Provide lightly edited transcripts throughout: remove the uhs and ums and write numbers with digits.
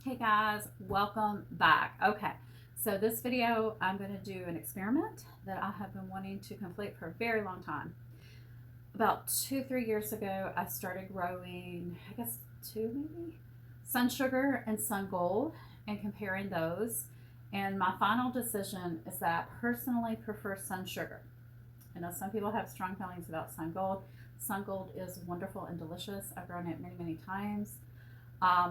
Hey guys, welcome back. Okay, so this video I'm going to do an experiment that I have been wanting to complete for a very long time. About 2-3 years ago, I started growing, I guess two maybe, Sun Sugar and Sun Gold and comparing those. And my final decision is that I personally prefer Sun Sugar. I know some people have strong feelings about Sun Gold. Sun Gold is wonderful and delicious. I've grown it many, many times.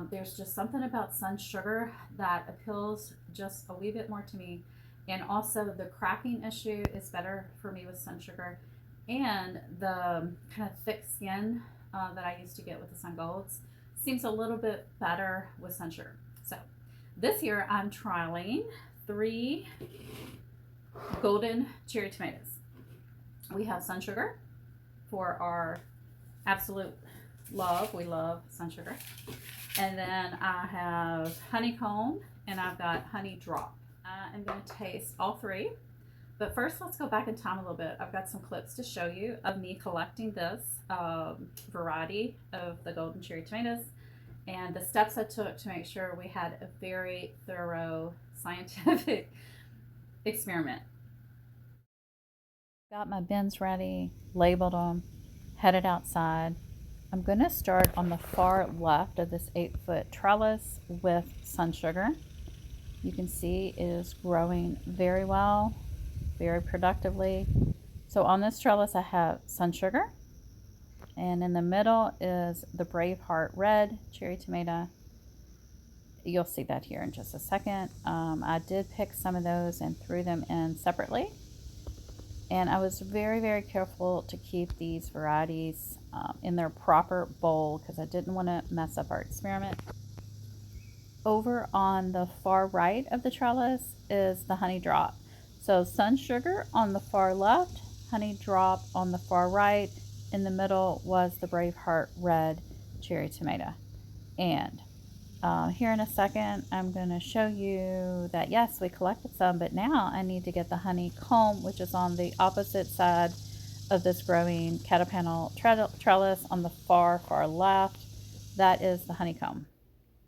There's just something about Sun Sugar that appeals just a wee bit more to me. And also, the cracking issue is better for me with Sun Sugar. And the kind of thick skin that I used to get with the Sun Golds seems a little bit better with Sun Sugar. So, this year I'm trialing 3 golden cherry tomatoes. We have Sun Sugar for our absolute love. We love Sun Sugar. And then I have Honeycomb and I've got Honeydrop. I'm going to taste all 3. But first, let's go back in time a little bit. I've got some clips to show you of me collecting this variety of the golden cherry tomatoes and the steps I took to make sure we had a very thorough scientific experiment. Got my bins ready, labeled them, headed outside. I'm going to start on the far left of this 8-foot trellis with Sun Sugar. You can see it is growing very well, very productively. So on this trellis I have Sun Sugar, and in the middle is the Braveheart red cherry tomato. You'll see that here in just a second. I did pick some of those and threw them in separately. And I was very, very careful to keep these varieties in their proper bowl because I didn't want to mess up our experiment. Over on the far right of the trellis is the Honeydrop. So Sun Sugar on the far left, Honeydrop on the far right. In the middle was the Braveheart red cherry tomato. And here in a second, I'm going to show you that yes, we collected some, but now I need to get the honeycomb, which is on the opposite side of this growing caterpillar trellis on the far, far left. That is the honeycomb.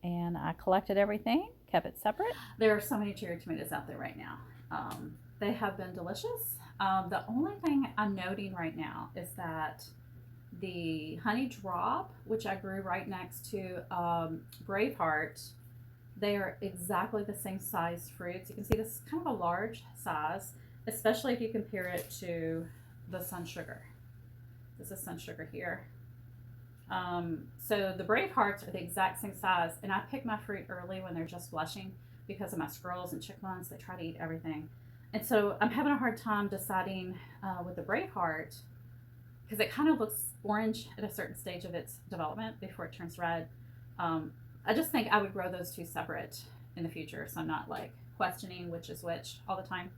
And I collected everything, kept it separate. There are so many cherry tomatoes out there right now. They have been delicious. The only thing I'm noting right now is that the Honeydrop, which I grew right next to Braveheart, they are exactly the same size fruits. You can see this is kind of a large size, especially if you compare it to the Sun Sugar. This is Sun Sugar here. So the Bravehearts are the exact same size, and I pick my fruit early when they're just blushing because of my squirrels and chipmunks. They try to eat everything. And so I'm having a hard time deciding with the Braveheart because it kind of looks orange at a certain stage of its development before it turns red. I just think I would grow those two separate in the future, so I'm not like questioning which is which all the time.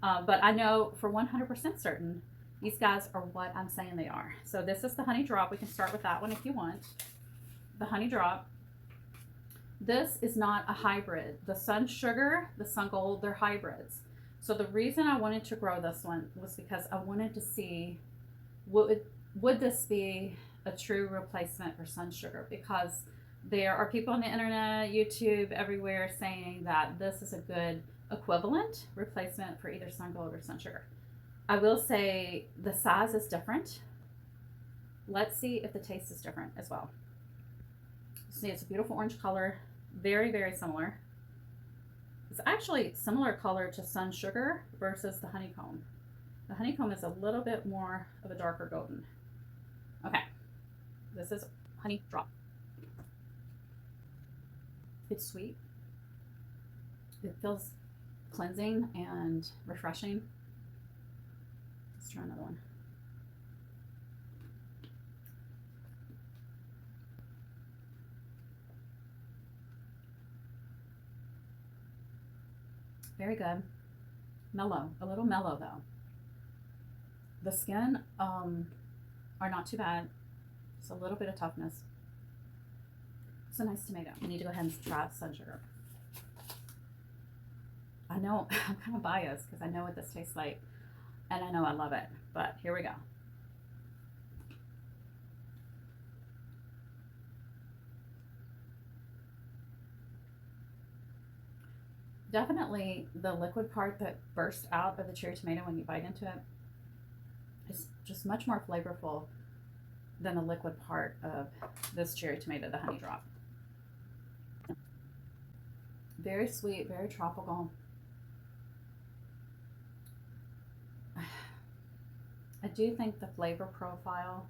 But I know for 100% certain these guys are what I'm saying they are. So this is the Honeydrop. We can start with that one if you want. The Honeydrop. This is not a hybrid. The Sun Sugar, the Sun Gold, they're hybrids. So the reason I wanted to grow this one was because I wanted to see would this be a true replacement for Sun Sugar, because there are people on the internet, YouTube, everywhere saying that this is a good equivalent replacement for either Sun Gold or Sun Sugar. I will say the size is different. Let's see if the taste is different as well. See, it's a beautiful orange color, very, very similar. It's actually similar color to Sun Sugar versus the Honeycomb. The Honeycomb is a little bit more of a darker golden. Okay, this is Honeydrop. It's sweet. It feels cleansing and refreshing. Let's try another one. Very good. Mellow, a little mellow though. The skin are not too bad. Just a little bit of toughness. It's a nice tomato. I need to go ahead and try Sun Sugar. I know I'm kind of biased because I know what this tastes like and I know I love it, but here we go. Definitely the liquid part that bursts out of the cherry tomato when you bite into it is just much more flavorful than the liquid part of this cherry tomato, the Honeydrop. Very sweet, very tropical. I do think the flavor profile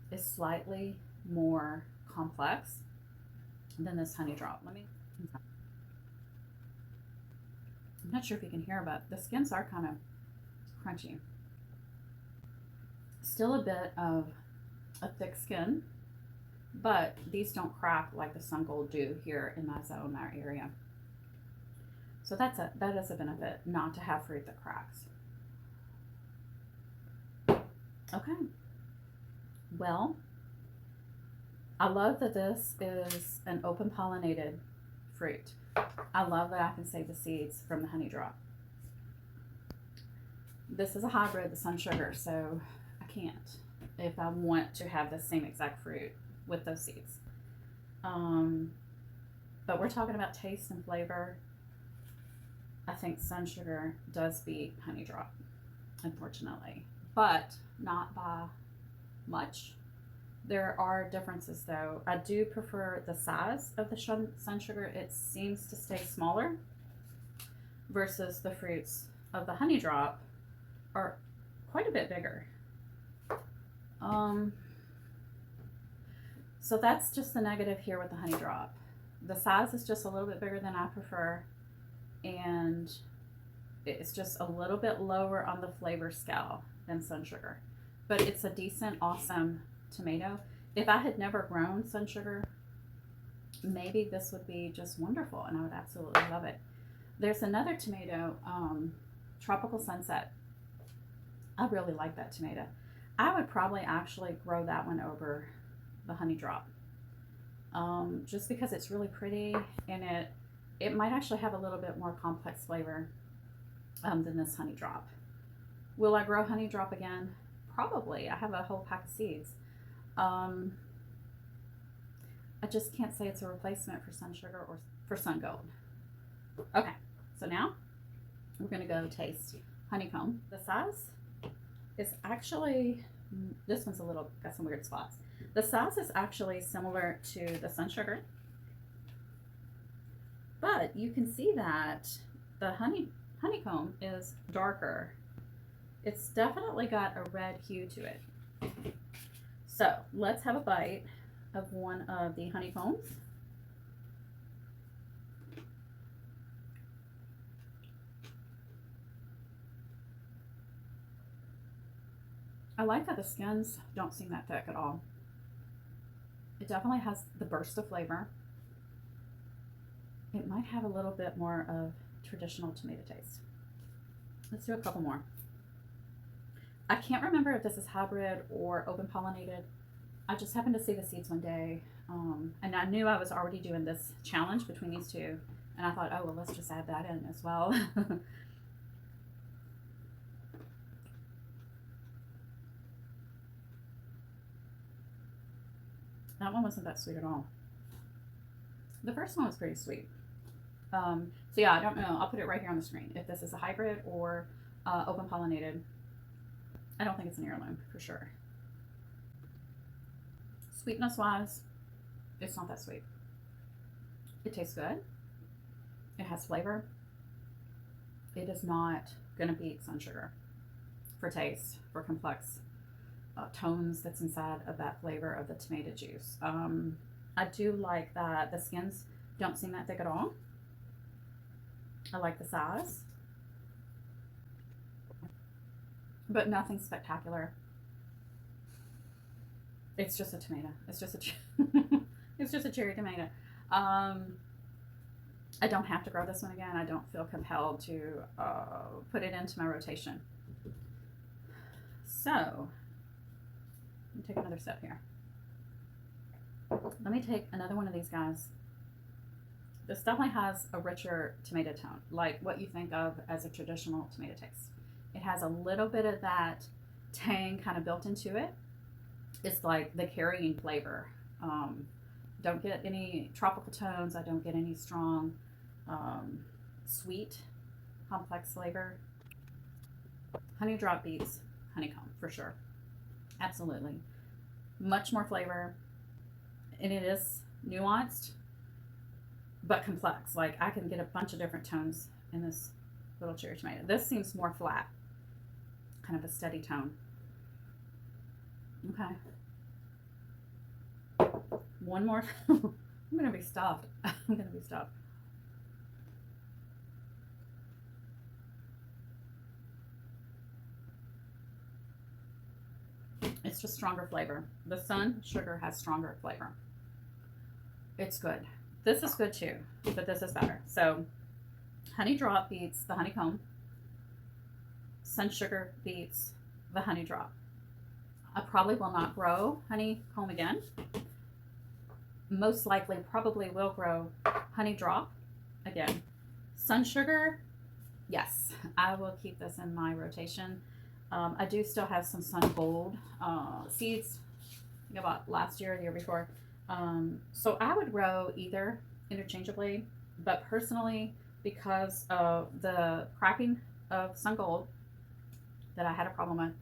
is slightly more complex than this Honeydrop. I'm not sure if you can hear, but the skins are kind of crunchy. Still a bit of a thick skin, but these don't crack like the Sun Gold do here in my zone, our area. So that is a benefit, not to have fruit that cracks. Okay. Well, I love that this is an open pollinated fruit. I love that I can save the seeds from the Honeydrop. This is a hybrid, the Sun Sugar, so I can't if I want to have the same exact fruit with those seeds. But we're talking about taste and flavor. I think Sun Sugar does beat Honeydrop, unfortunately, but not by much. There are differences though. I do prefer the size of the Sun Sugar. It seems to stay smaller versus the fruits of the Honeydrop are quite a bit bigger. So that's just the negative here with the Honeydrop. The size is just a little bit bigger than I prefer, and it's just a little bit lower on the flavor scale than Sun Sugar. But it's a decent, awesome tomato. If I had never grown Sun Sugar, maybe this would be just wonderful and I would absolutely love it. There's another tomato, Tropical Sunset. I really like that tomato. I would probably actually grow that one over the Honeydrop, just because it's really pretty and it might actually have a little bit more complex flavor than this Honeydrop. Will I grow Honeydrop again? Probably. I have a whole pack of seeds. I just can't say it's a replacement for Sun Sugar or for Sun Gold. Okay, so now we're going to go taste Honeycomb. The size is actually, this one's got some weird spots. The size is actually similar to the Sun Sugar, but you can see that the Honeycomb is darker. It's definitely got a red hue to it. So let's have a bite of one of the Honeycombs. I like that the skins don't seem that thick at all. It definitely has the burst of flavor. It might have a little bit more of traditional tomato taste. Let's do a couple more. I can't remember if this is hybrid or open pollinated. I just happened to see the seeds one day, and I knew I was already doing this challenge between these two, and I thought, oh, well, let's just add that in as well. That one wasn't that sweet at all. The first one was pretty sweet. So yeah, I don't know. I'll put it right here on the screen if this is a hybrid or open pollinated. I don't think it's an heirloom for sure. Sweetness wise, it's not that sweet. It tastes good. It has flavor. It is not going to beat Sun Sugar for taste, for complex tones that's inside of that flavor of the tomato juice. I do like that the skins don't seem that thick at all. I like the size, but nothing spectacular. It's just a tomato. It's just it's just a cherry tomato. I don't have to grow this one again. I don't feel compelled to put it into my rotation. So, let me take another sip here. Let me take another one of these guys. This definitely has a richer tomato tone, like what you think of as a traditional tomato taste. It has a little bit of that tang kind of built into it. It's like the carrying flavor. Don't get any tropical tones. I don't get any strong sweet, complex flavor. Honeydrop beats honeycomb for sure. Absolutely. Much more flavor, and it is nuanced but complex. Like I can get a bunch of different tones in this little cherry tomato. This seems more flat, kind of a steady tone. Okay. One more. I'm gonna be stopped. I'm gonna be stopped. It's just stronger flavor. The Sun Sugar has stronger flavor. It's good. This is good too, but this is better. So, Honeydrop beats the Honeycomb. Sun Sugar beats the Honeydrop. I probably will not grow Honeycomb again. Most likely, probably will grow Honeydrop again. Sun Sugar, yes, I will keep this in my rotation. I do still have some Sun Gold seeds. I think about last year, the year before. So I would grow either interchangeably, but personally, because of the cracking of Sun Gold that I had a problem with,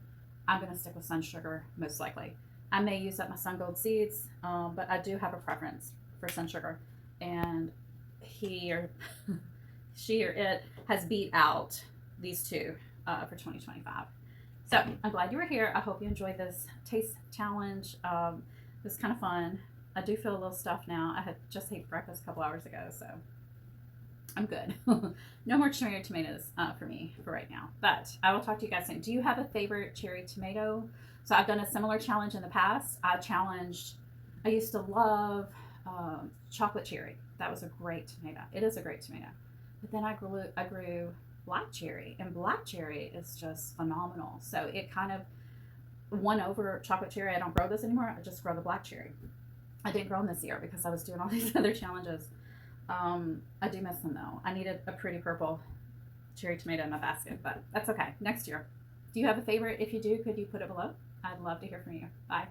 I'm going to stick with Sun Sugar most likely. I may use up my Sun Gold seeds, but I do have a preference for Sun Sugar, and he or she or it has beat out these two for 2025. So I'm glad you were here. I hope you enjoyed this taste challenge. It was kind of fun. I do feel a little stuffed now. I had just ate breakfast a couple hours ago, so I'm good. No more cherry tomatoes for me for right now. But I will talk to you guys soon. Do you have a favorite cherry tomato? So I've done a similar challenge in the past. I used to love chocolate cherry. That was a great tomato. It is a great tomato. But then I grew black cherry, and black cherry is just phenomenal. So it kind of won over chocolate cherry. I don't grow this anymore. I just grow the black cherry. I didn't grow them this year because I was doing all these other challenges. I do miss them though. I needed a pretty purple cherry tomato in my basket, but that's okay. Next year. Do you have a favorite? If you do, could you put it below? I'd love to hear from you. Bye.